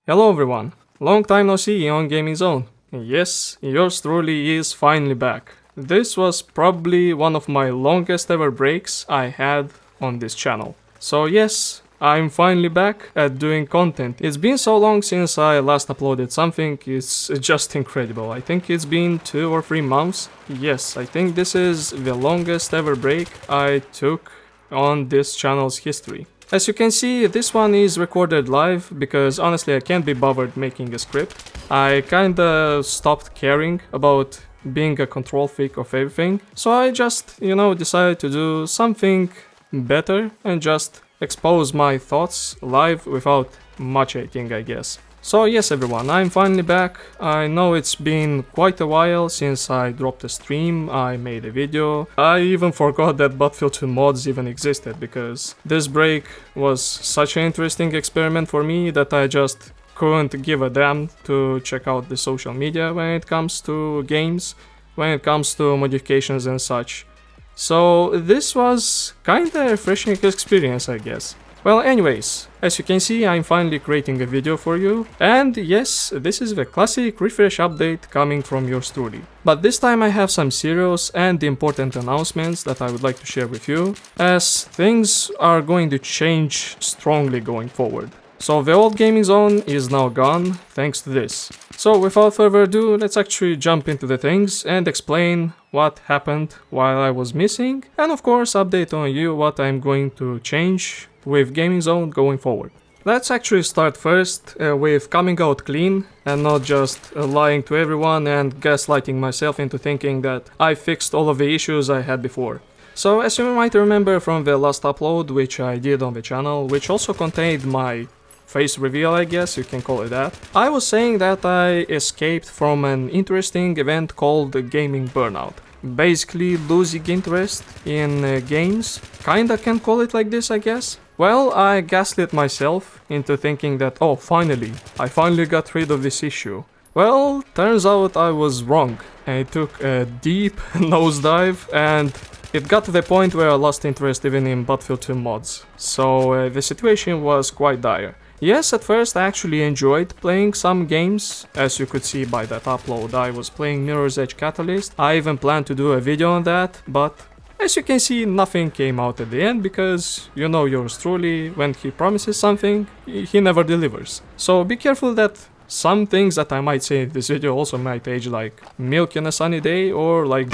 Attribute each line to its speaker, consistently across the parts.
Speaker 1: Hello everyone, long time no see on Gaming Zone. Yes, yours truly is finally back. This was probably one of my longest ever breaks I had on this channel. So yes, I'm finally back at doing content. It's been so long since I last uploaded something, it's just incredible. I think it's been 2 or 3 months. Yes, I think this is the longest ever break I took on this channel's history. As you can see, this one is recorded live because honestly I can't be bothered making a script. I kinda stopped caring about being a control freak of everything, so I just, decided to do something better and just expose my thoughts live without much editing, I guess. So yes everyone, I'm finally back. I know it's been quite a while since I dropped a stream, I made a video. I even forgot that Battlefield 2 mods even existed because this break was such an interesting experiment for me that I just couldn't give a damn to check out the social media when it comes to games, when it comes to modifications and such. So this was kinda a refreshing experience, I guess. Well, anyways, as you can see, I'm finally creating a video for you, and yes, this is the classic refresh update coming from yours truly. But this time I have some serious and important announcements that I would like to share with you, as things are going to change strongly going forward. So the old gaming zone is now gone, thanks to this. So without further ado, let's actually jump into the things and explain what happened while I was missing, and of course update on you what I'm going to change with Gaming Zone going forward. Let's actually start first with coming out clean and not just lying to everyone and gaslighting myself into thinking that I fixed all of the issues I had before. So as you might remember from the last upload which I did on the channel, which also contained my face reveal, I guess you can call it that, I was saying that I escaped from an interesting event called Gaming Burnout. Basically losing interest in games, kinda can call it like this, I guess. Well, I gaslit myself into thinking that, oh, I finally got rid of this issue. Well, turns out I was wrong, and it took a deep nosedive, and it got to the point where I lost interest even in Battlefield 2 mods. So the situation was quite dire. Yes, at first I actually enjoyed playing some games. As you could see by that upload, I was playing Mirror's Edge Catalyst. I even planned to do a video on that, but as you can see, nothing came out at the end because, you know yours truly, when he promises something, he never delivers. So be careful that some things that I might say in this video also might age like milk on a sunny day or like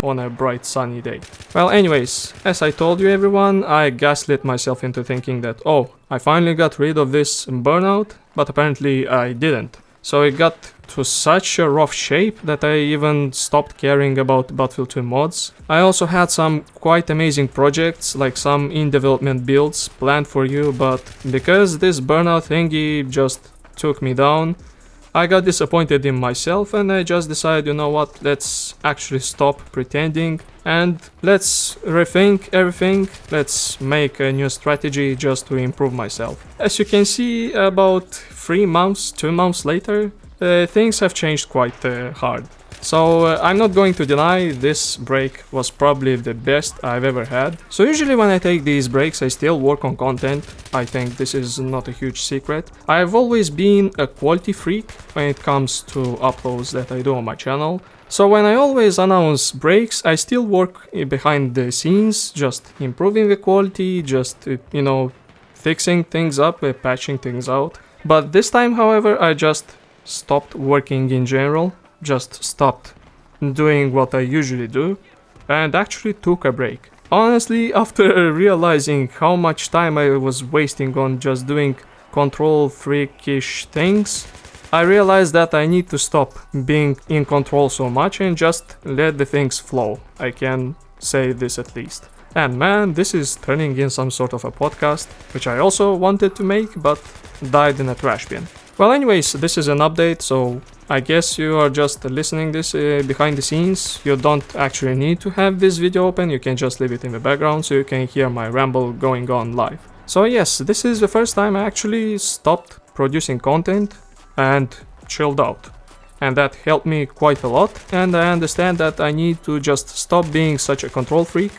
Speaker 1: on a bright sunny day. Well, anyways, as I told you everyone, I gaslit myself into thinking that, oh, I finally got rid of this burnout, but apparently I didn't. So it got to such a rough shape that I even stopped caring about Battlefield 2 mods. I also had some quite amazing projects, like some in-development builds planned for you, but because this burnout thingy just took me down, I got disappointed in myself and I just decided, you know what, let's actually stop pretending and let's rethink everything, let's make a new strategy just to improve myself. As you can see, about 2 months later, things have changed quite hard. So I'm not going to deny this break was probably the best I've ever had. So usually when I take these breaks I still work on content. I think this is not a huge secret. I've always been a quality freak when it comes to uploads that I do on my channel. So when I always announce breaks, I still work behind the scenes, just improving the quality, just, fixing things up, patching things out. But this time, however, I just stopped working in general. Just stopped doing what I usually do and actually took a break. Honestly, after realizing how much time I was wasting on just doing control freakish things, I realized that I need to stop being in control so much and just let the things flow. I can say this at least. And man, this is turning in some sort of a podcast, which I also wanted to make, but died in a trash bin. Well, anyways, this is an update, so I guess you are just listening this behind the scenes. You don't actually need to have this video open, you can just leave it in the background so you can hear my ramble going on live. So yes, this is the first time I actually stopped producing content and chilled out. And that helped me quite a lot, and I understand that I need to just stop being such a control freak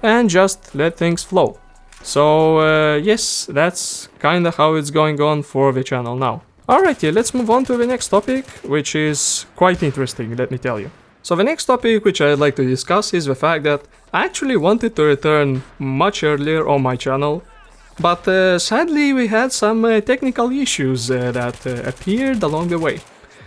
Speaker 1: and just let things flow. So yes, that's kinda how it's going on for the channel now. Alrighty, let's move on to the next topic, which is quite interesting, let me tell you. So the next topic which I'd like to discuss is the fact that I actually wanted to return much earlier on my channel, but sadly we had some technical issues that appeared along the way.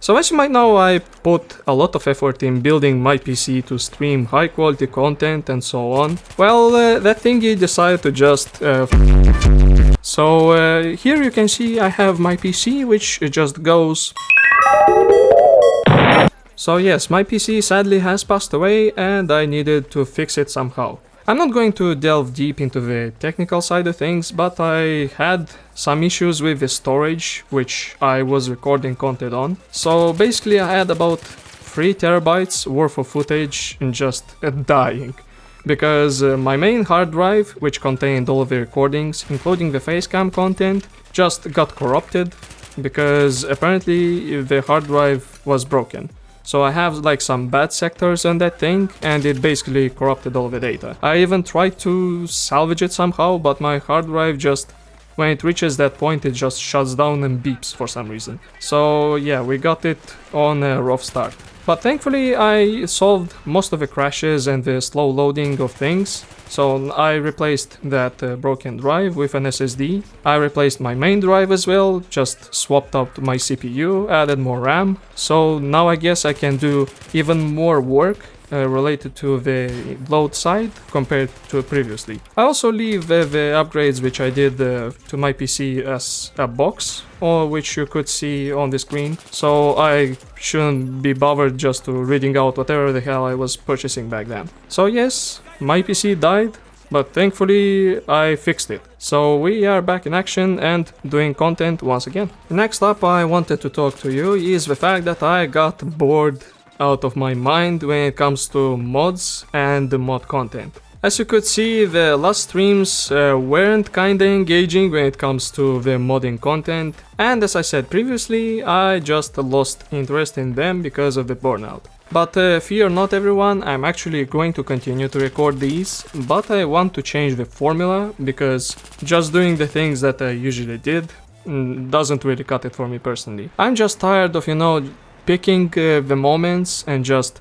Speaker 1: So as you might know, I put a lot of effort in building my PC to stream high quality content and so on. Well, that thingy decided to just So here you can see I have my PC, which just goes. So yes, my PC sadly has passed away and I needed to fix it somehow. I'm not going to delve deep into the technical side of things, but I had some issues with the storage which I was recording content on. So basically I had about 3 terabytes worth of footage just dying. Because my main hard drive, which contained all of the recordings, including the facecam content, just got corrupted because apparently the hard drive was broken. So I have like some bad sectors on that thing and it basically corrupted all the data. I even tried to salvage it somehow, but my hard drive just, when it reaches that point, it just shuts down and beeps for some reason. So yeah, we got it on a rough start. But thankfully I solved most of the crashes and the slow loading of things. So I replaced that broken drive with an SSD. I replaced my main drive as well, just swapped out my CPU, added more RAM. So now I guess I can do even more work related to the load side compared to previously. I also leave the upgrades which I did to my PC as a box, or which you could see on the screen, so I shouldn't be bothered just to reading out whatever the hell I was purchasing back then. So yes, my PC died, but thankfully I fixed it. So we are back in action and doing content once again. Next up I wanted to talk to you is the fact that I got bored out of my mind when it comes to mods and the mod content. As you could see, the last streams weren't kinda engaging when it comes to the modding content, and as I said previously, I just lost interest in them because of the burnout. But fear not everyone, I'm actually going to continue to record these, but I want to change the formula because just doing the things that I usually did doesn't really cut it for me personally. I'm just tired of, picking the moments and just,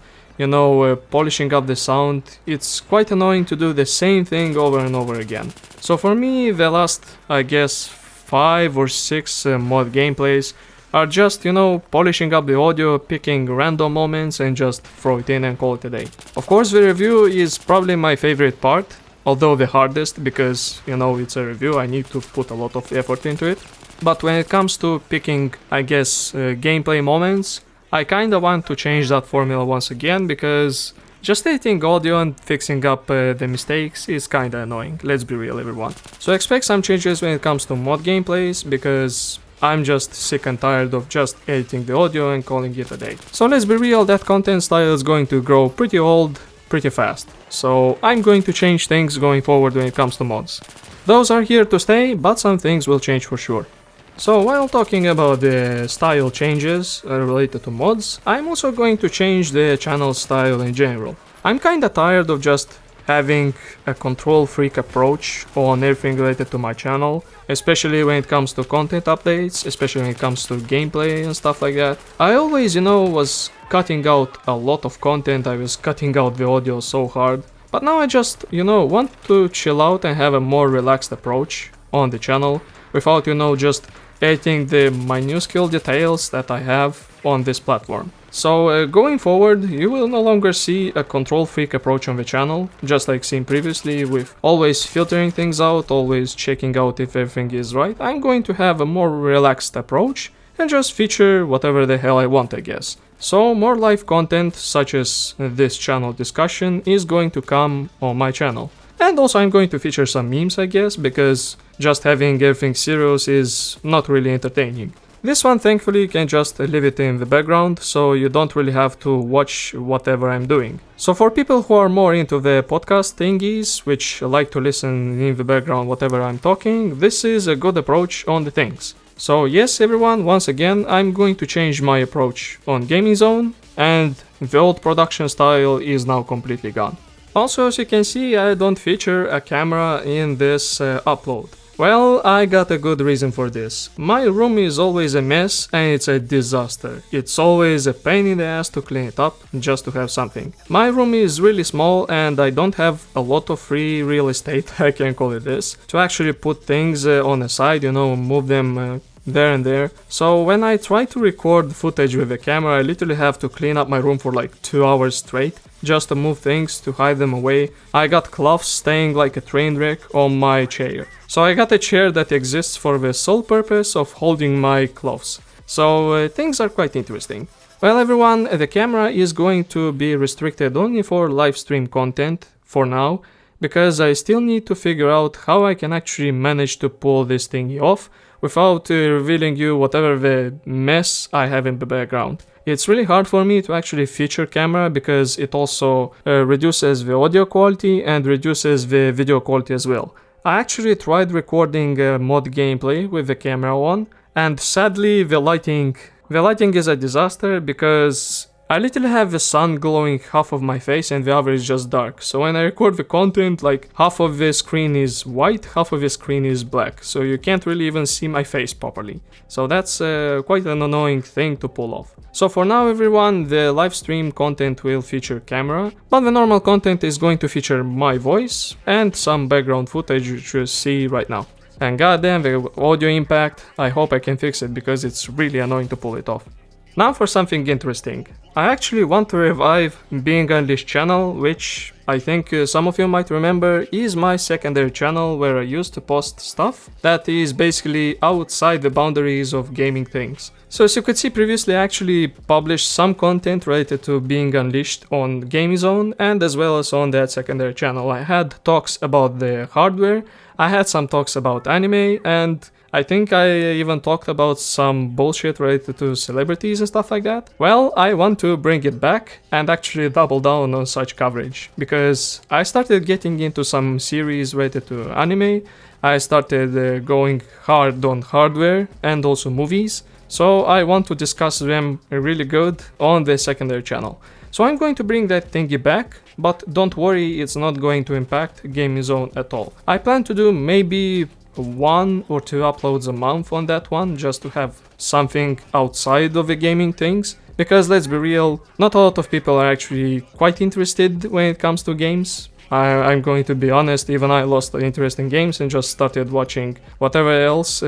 Speaker 1: polishing up the sound. It's quite annoying to do the same thing over and over again. So for me, the last, I guess, 5 or 6 mod gameplays are just, polishing up the audio, picking random moments and just throw it in and call it a day. Of course, the review is probably my favorite part, although the hardest because, it's a review, I need to put a lot of effort into it. But when it comes to picking, I guess, gameplay moments, I kinda want to change that formula once again because just editing audio and fixing up the mistakes is kinda annoying, let's be real everyone. So expect some changes when it comes to mod gameplays because I'm just sick and tired of just editing the audio and calling it a day. So let's be real, that content style is going to grow pretty old, pretty fast. So I'm going to change things going forward when it comes to mods. Those are here to stay, but some things will change for sure. So while talking about the style changes related to mods, I'm also going to change the channel style in general. I'm kinda tired of just having a control freak approach on everything related to my channel, especially when it comes to content updates, especially when it comes to gameplay and stuff like that. I always, was cutting out a lot of content, I was cutting out the audio so hard, but now I just, want to chill out and have a more relaxed approach on the channel without, just editing the minuscule details that I have on this platform. So going forward, you will no longer see a control freak approach on the channel, just like seen previously with always filtering things out, always checking out if everything is right. I'm going to have a more relaxed approach and just feature whatever the hell I want, I guess. So more live content such as this channel discussion is going to come on my channel. And also I'm going to feature some memes, I guess, because just having everything serious is not really entertaining. This one thankfully can just leave it in the background, so you don't really have to watch whatever I'm doing. So for people who are more into the podcast thingies, which like to listen in the background whatever I'm talking, this is a good approach on the things. So yes everyone, once again I'm going to change my approach on Gaming Zone, and the old production style is now completely gone. Also, as you can see, I don't feature a camera in this upload. Well, I got a good reason for this. My room is always a mess and it's a disaster. It's always a pain in the ass to clean it up just to have something. My room is really small and I don't have a lot of free real estate, I can call it this, to actually put things on the side, move them there and there. So when I try to record footage with a camera, I literally have to clean up my room for like 2 hours straight just to move things, to hide them away. I got cloths staying like a train wreck on my chair. So I got a chair that exists for the sole purpose of holding my clothes. So things are quite interesting. Well everyone, the camera is going to be restricted only for live stream content for now, because I still need to figure out how I can actually manage to pull this thingy off without revealing you whatever the mess I have in the background. It's really hard for me to actually feature camera because it also reduces the audio quality and reduces the video quality as well. I actually tried recording mod gameplay with the camera on, and sadly the lighting is a disaster because I literally have the sun glowing half of my face and the other is just dark. So when I record the content, like half of the screen is white, half of the screen is black. So you can't really even see my face properly. So that's quite an annoying thing to pull off. So for now everyone, the live stream content will feature camera, but the normal content is going to feature my voice and some background footage which you see right now. And goddamn the audio impact, I hope I can fix it because it's really annoying to pull it off. Now for something interesting. I actually want to revive Being Unleashed channel, which I think some of you might remember is my secondary channel where I used to post stuff that is basically outside the boundaries of gaming things. So as you could see previously, I actually published some content related to Being Unleashed on Gaming Zone and as well as on that secondary channel. I had talks about the hardware, I had some talks about anime, and I think I even talked about some bullshit related to celebrities and stuff like that. Well, I want to bring it back and actually double down on such coverage, because I started getting into some series related to anime, I started going hard on hardware and also movies, so I want to discuss them really good on the secondary channel. So I'm going to bring that thingy back, but don't worry, it's not going to impact Gaming Zone at all. I plan to do maybe 1 or 2 uploads a month on that one, just to have something outside of the gaming things, because let's be real, not a lot of people are actually quite interested when it comes to games. I'm going to be honest, even I lost the interest in games and just started watching whatever else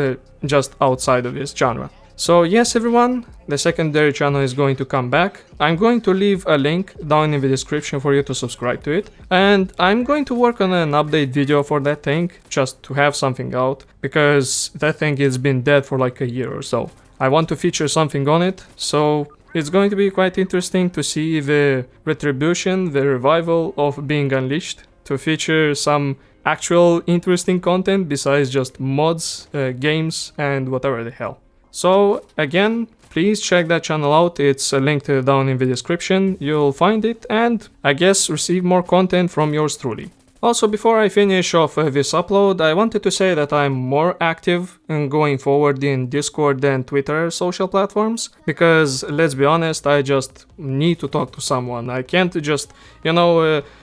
Speaker 1: just outside of this genre. So yes everyone, the secondary channel is going to come back. I'm going to leave a link down in the description for you to subscribe to it. And I'm going to work on an update video for that thing, just to have something out, because that thing has been dead for like a year or so. I want to feature something on it, so it's going to be quite interesting to see the retribution, the revival of Being Unleashed, to feature some actual interesting content besides just mods, games and whatever the hell. So again, please check that channel out, it's linked down in the description, you'll find it, and I guess receive more content from yours truly. Also, before I finish off this upload, I wanted to say that I'm more active going forward in Discord than Twitter social platforms, because let's be honest, I just need to talk to someone. I can't just,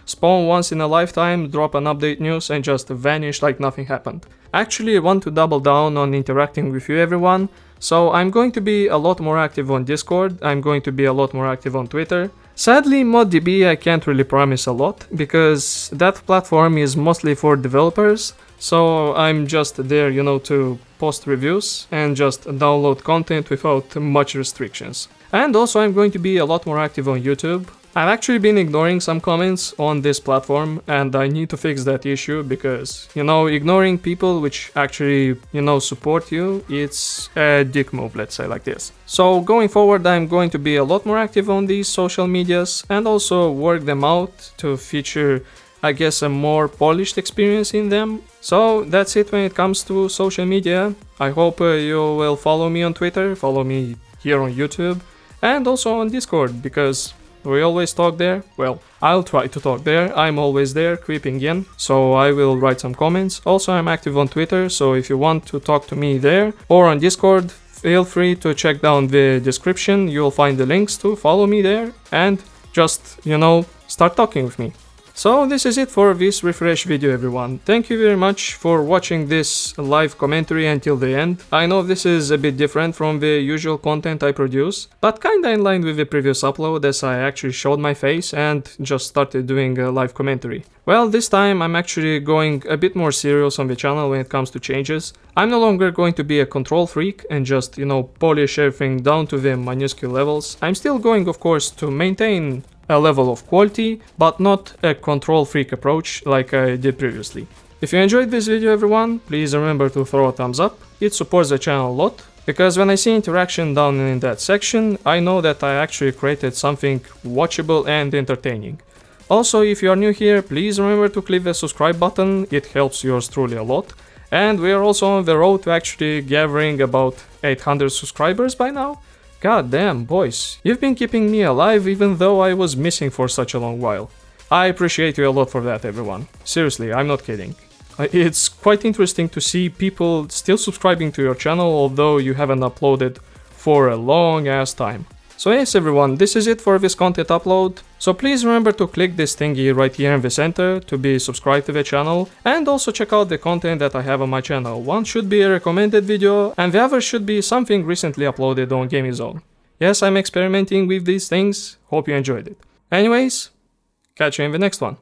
Speaker 1: spawn once in a lifetime, drop an update news and just vanish like nothing happened. Actually, I want to double down on interacting with you everyone, so I'm going to be a lot more active on Discord, I'm going to be a lot more active on Twitter. Sadly, ModDB I can't really promise a lot, because that platform is mostly for developers, so I'm just there, to post reviews and just download content without much restrictions. And also I'm going to be a lot more active on YouTube. I've actually been ignoring some comments on this platform and I need to fix that issue because, ignoring people which actually, support you, it's a dick move, let's say like this. So going forward, I'm going to be a lot more active on these social medias and also work them out to feature, I guess, a more polished experience in them. So that's it when it comes to social media. I hope you will follow me on Twitter, follow me here on YouTube and also on Discord, because we always talk there. Well, I'll try to talk there. I'm always there, creeping in, so I will write some comments. Also, I'm active on Twitter, so if you want to talk to me there or on Discord, feel free to check down the description. You'll find the links to follow me there and just, start talking with me. So this is it for this refresh video, everyone. Thank you very much for watching this live commentary until the end. I know this is a bit different from the usual content I produce, but kinda in line with the previous upload as I actually showed my face and just started doing a live commentary. Well, this time I'm actually going a bit more serious on the channel when it comes to changes. I'm no longer going to be a control freak and just, polish everything down to the minuscule levels. I'm still going, of course, to maintain a level of quality, but not a control freak approach like I did previously. If you enjoyed this video, everyone, please remember to throw a thumbs up. It supports the channel a lot, because when I see interaction down in that section, I know that I actually created something watchable and entertaining. Also, if you are new here, please remember to click the subscribe button, it helps yours truly a lot. And we are also on the road to actually gathering about 800 subscribers by now. God damn, boys, you've been keeping me alive even though I was missing for such a long while. I appreciate you a lot for that, everyone. Seriously, I'm not kidding. It's quite interesting to see people still subscribing to your channel although you haven't uploaded for a long ass time. So yes, everyone, this is it for this content upload. So please remember to click this thingy right here in the center to be subscribed to the channel, and also check out the content that I have on my channel. One should be a recommended video and the other should be something recently uploaded on Gaming Zone. Yes, I'm experimenting with these things, hope you enjoyed it. Anyways, catch you in the next one.